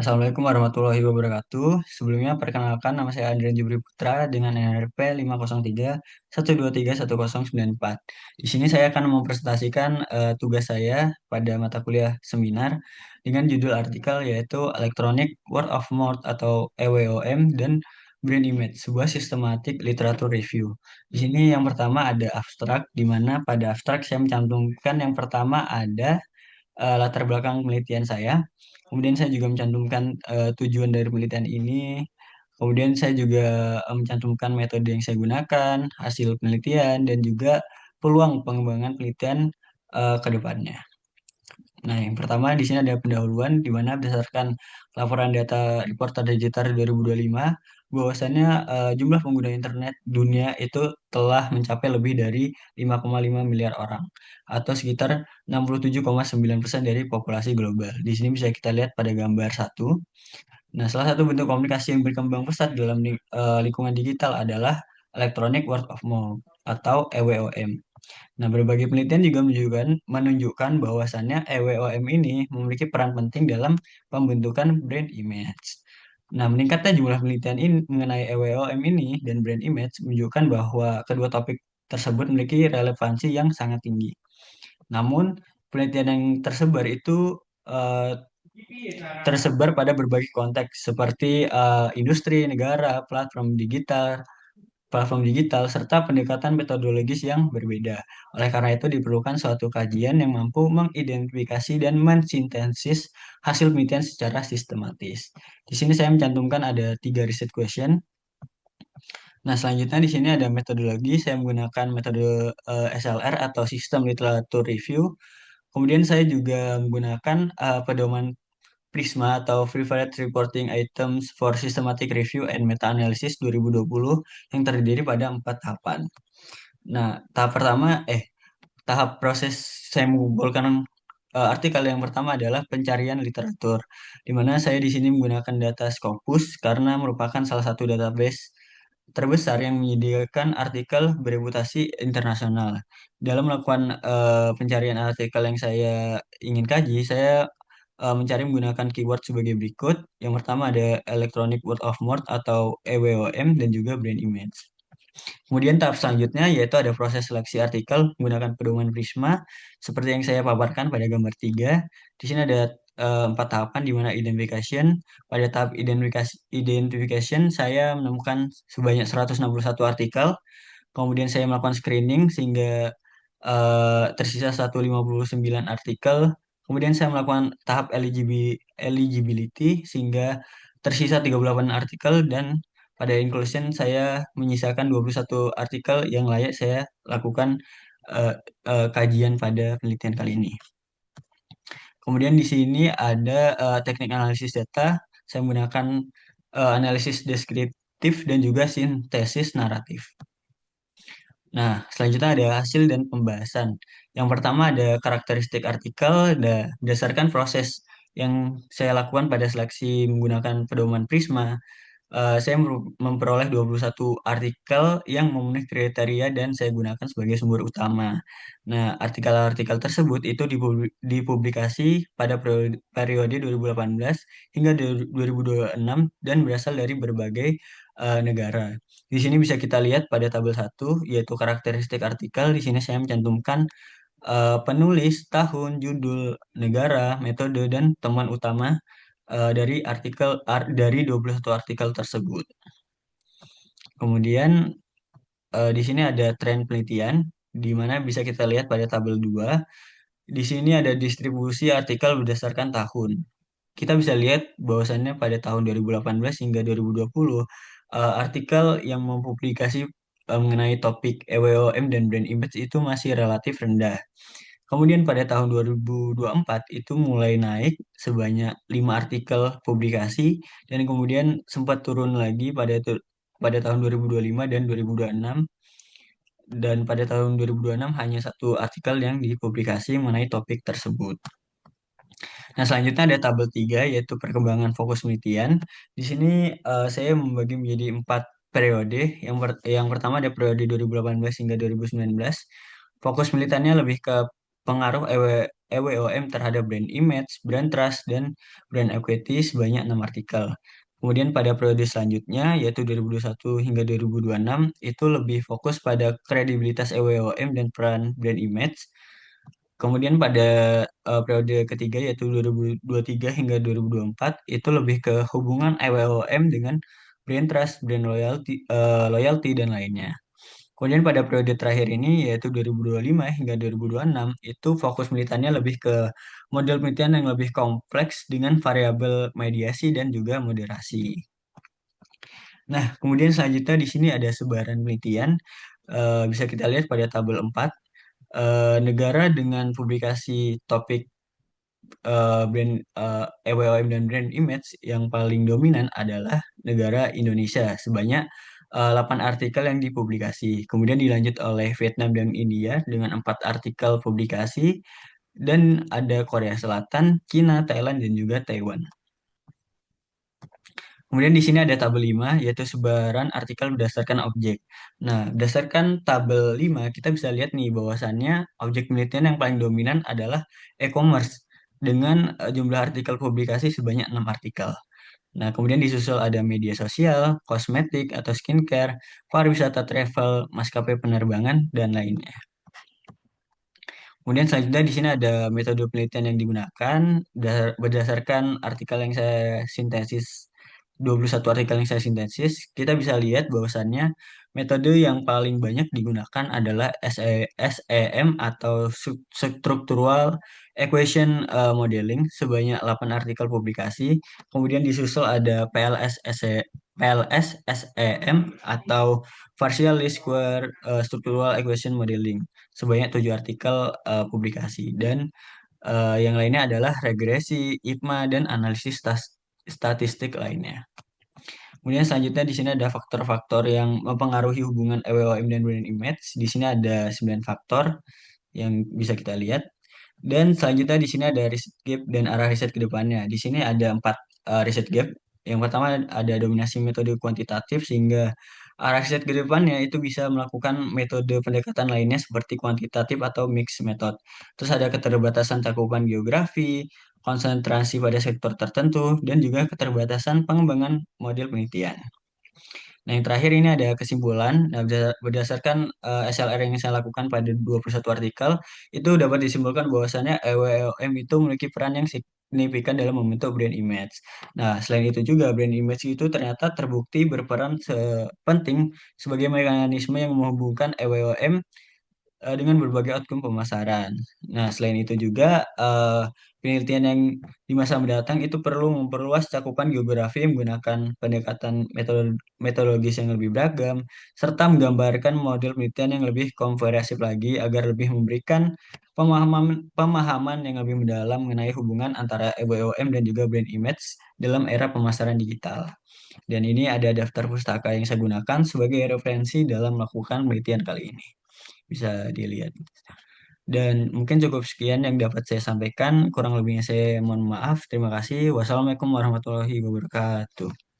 Assalamualaikum warahmatullahi wabarakatuh. Sebelumnya perkenalkan nama saya Andrian Jubri Putra dengan NRP 503 123 1094. Di sini saya akan mempresentasikan tugas saya pada mata kuliah seminar dengan judul artikel yaitu Electronic Word of Mouth atau EWOM dan Brain Image, sebuah sistematik literatur review. Di sini yang pertama ada abstrak, di mana pada abstrak saya mencantumkan yang pertama ada latar belakang penelitian saya. Kemudian saya juga mencantumkan tujuan dari penelitian ini. Kemudian saya juga mencantumkan metode yang saya gunakan, hasil penelitian, dan juga peluang pengembangan penelitian ke depannya. Nah, yang pertama di sini ada pendahuluan di mana berdasarkan laporan data Reporter Digital 2025 bahwasannya jumlah pengguna internet dunia itu telah mencapai lebih dari 5,5 miliar orang atau sekitar 67,9% dari populasi global. Di sini bisa kita lihat pada gambar satu. Nah, salah satu bentuk komunikasi yang berkembang pesat dalam lingkungan digital adalah Electronic Word of Mouth atau EWOM. Nah, berbagai penelitian juga menunjukkan bahwasannya EWOM ini memiliki peran penting dalam pembentukan brand image. Nah, meningkatnya jumlah penelitian ini mengenai EWOM ini dan brand image menunjukkan bahwa kedua topik tersebut memiliki relevansi yang sangat tinggi. Namun, penelitian yang tersebar itu eh, tersebar pada berbagai konteks seperti industri, negara, platform digital, serta pendekatan metodologis yang berbeda. Oleh karena itu, diperlukan suatu kajian yang mampu mengidentifikasi dan mensintesis hasil penelitian secara sistematis. Di sini saya mencantumkan ada 3 research question. Nah, selanjutnya di sini ada metodologi. Saya menggunakan metode SLR atau System Literature Review. Kemudian saya juga menggunakan pedoman Prisma atau Preferred Reporting Items for Systematic Review and Meta-Analysis 2020 yang terdiri pada 4 tahapan. Nah, tahap proses saya mengumpulkan artikel yang pertama adalah pencarian literatur, di mana saya di sini menggunakan data Scopus karena merupakan salah satu database terbesar yang menyediakan artikel bereputasi internasional. Dalam melakukan pencarian artikel yang saya ingin kaji, saya mencari menggunakan keyword sebagai berikut. Yang pertama ada Electronic Word of Mouth atau EWOM dan juga Brand Image. Kemudian tahap selanjutnya yaitu ada proses seleksi artikel menggunakan pedoman Prisma seperti yang saya paparkan pada gambar 3. Di sini ada 4 tahapan di mana identification. Pada tahap identification saya menemukan sebanyak 161 artikel. Kemudian saya melakukan screening sehingga tersisa 159 artikel. Kemudian saya melakukan tahap eligibility sehingga tersisa 38 artikel dan pada inclusion saya menyisakan 21 artikel yang layak saya lakukan eh, kajian pada penelitian kali ini. Kemudian di sini ada teknik analisis data. Saya menggunakan analisis deskriptif dan juga sintesis naratif. Nah, selanjutnya ada hasil dan pembahasan. Yang pertama ada karakteristik artikel. Berdasarkan proses yang saya lakukan pada seleksi menggunakan pedoman Prisma, saya memperoleh 21 artikel yang memenuhi kriteria dan saya gunakan sebagai sumber utama. Nah, artikel-artikel tersebut itu dipublikasi pada periode 2018 hingga 2026 dan berasal dari berbagai negara. Di sini bisa kita lihat pada tabel 1 yaitu karakteristik artikel. Di sini saya mencantumkan penulis, tahun, judul, negara, metode, dan temuan utama dari 21 artikel tersebut. Kemudian di sini ada tren penelitian di mana bisa kita lihat pada tabel 2. Di sini ada distribusi artikel berdasarkan tahun. Kita bisa lihat bahwasannya pada tahun 2018 hingga 2020 artikel yang mempublikasi mengenai topik EWOM dan brand image itu masih relatif rendah. Kemudian pada tahun 2024 itu mulai naik sebanyak 5 artikel publikasi dan kemudian sempat turun lagi pada tahun 2025 dan 2026 dan pada tahun 2026 hanya 1 artikel yang dipublikasi mengenai topik tersebut. Nah, selanjutnya ada tabel 3 yaitu perkembangan fokus penelitian. Di sini saya membagi menjadi 4 periode. Yang pertama ada periode 2018 hingga 2019. Fokus penelitiannya lebih ke pengaruh EWOM terhadap brand image, brand trust, dan brand equity sebanyak 6 artikel. Kemudian pada periode selanjutnya, yaitu 2021 hingga 2026, itu lebih fokus pada kredibilitas EWOM dan peran brand image. Kemudian pada periode ketiga yaitu 2023 hingga 2024 itu lebih ke hubungan EWOM dengan brand trust, brand loyalty dan lainnya. Kemudian pada periode terakhir ini yaitu 2025 hingga 2026 itu fokus penelitiannya lebih ke model penelitian yang lebih kompleks dengan variabel mediasi dan juga moderasi. Nah, kemudian selanjutnya di sini ada sebaran penelitian. Bisa kita lihat pada tabel 4. Negara dengan publikasi topik brand EWOM dan brand image yang paling dominan adalah negara Indonesia sebanyak 8 artikel yang dipublikasi. Kemudian dilanjut oleh Vietnam dan India dengan 4 artikel publikasi dan ada Korea Selatan, Cina, Thailand dan juga Taiwan. Kemudian di sini ada tabel 5 yaitu sebaran artikel berdasarkan objek. Nah, berdasarkan tabel 5 kita bisa lihat nih bahwasannya objek penelitian yang paling dominan adalah e-commerce dengan jumlah artikel publikasi sebanyak 6 artikel. Nah, kemudian disusul ada media sosial, kosmetik atau skincare, pariwisata travel, maskapai penerbangan, dan lainnya. Kemudian selanjutnya di sini ada metode penelitian yang digunakan berdasarkan artikel yang saya sintesis, 21 artikel yang saya sintesis, kita bisa lihat bahwasannya metode yang paling banyak digunakan adalah SEM atau Structural Equation Modeling sebanyak 8 artikel publikasi. Kemudian disusul ada PLS SEM atau Partial Least Square Structural Equation Modeling sebanyak 7 artikel publikasi dan yang lainnya adalah regresi, IPMA dan analisis statistik lainnya. Kemudian selanjutnya di sini ada faktor-faktor yang mempengaruhi hubungan EWOM dan brand image. Di sini ada 9 faktor yang bisa kita lihat. Dan selanjutnya di sini ada riset gap dan arah riset ke depannya. Di sini ada 4 riset gap. Yang pertama ada dominasi metode kuantitatif sehingga arah riset ke depannya itu bisa melakukan metode pendekatan lainnya seperti kuantitatif atau mixed method. Terus ada keterbatasan cakupan geografi, konsentrasi pada sektor tertentu, dan juga keterbatasan pengembangan model penelitian. Nah, yang terakhir ini ada kesimpulan. Nah, berdasarkan SLR yang saya lakukan pada 21 artikel, itu dapat disimpulkan bahwasannya EWOM itu memiliki peran yang signifikan dalam membentuk brand image. Nah, selain itu juga brand image itu ternyata terbukti berperan penting sebagai mekanisme yang menghubungkan EWOM dengan berbagai outcome pemasaran. Nah, selain itu juga penelitian yang di masa mendatang itu perlu memperluas cakupan geografi menggunakan pendekatan metodologis yang lebih beragam, serta menggambarkan model penelitian yang lebih komprehensif lagi agar lebih memberikan pemahaman yang lebih mendalam mengenai hubungan antara EWOM dan juga brand image dalam era pemasaran digital. Dan ini ada daftar pustaka yang saya gunakan sebagai referensi dalam melakukan penelitian kali ini. Bisa dilihat. Dan mungkin cukup sekian yang dapat saya sampaikan. Kurang lebihnya saya mohon maaf. Terima kasih. Wassalamualaikum warahmatullahi wabarakatuh.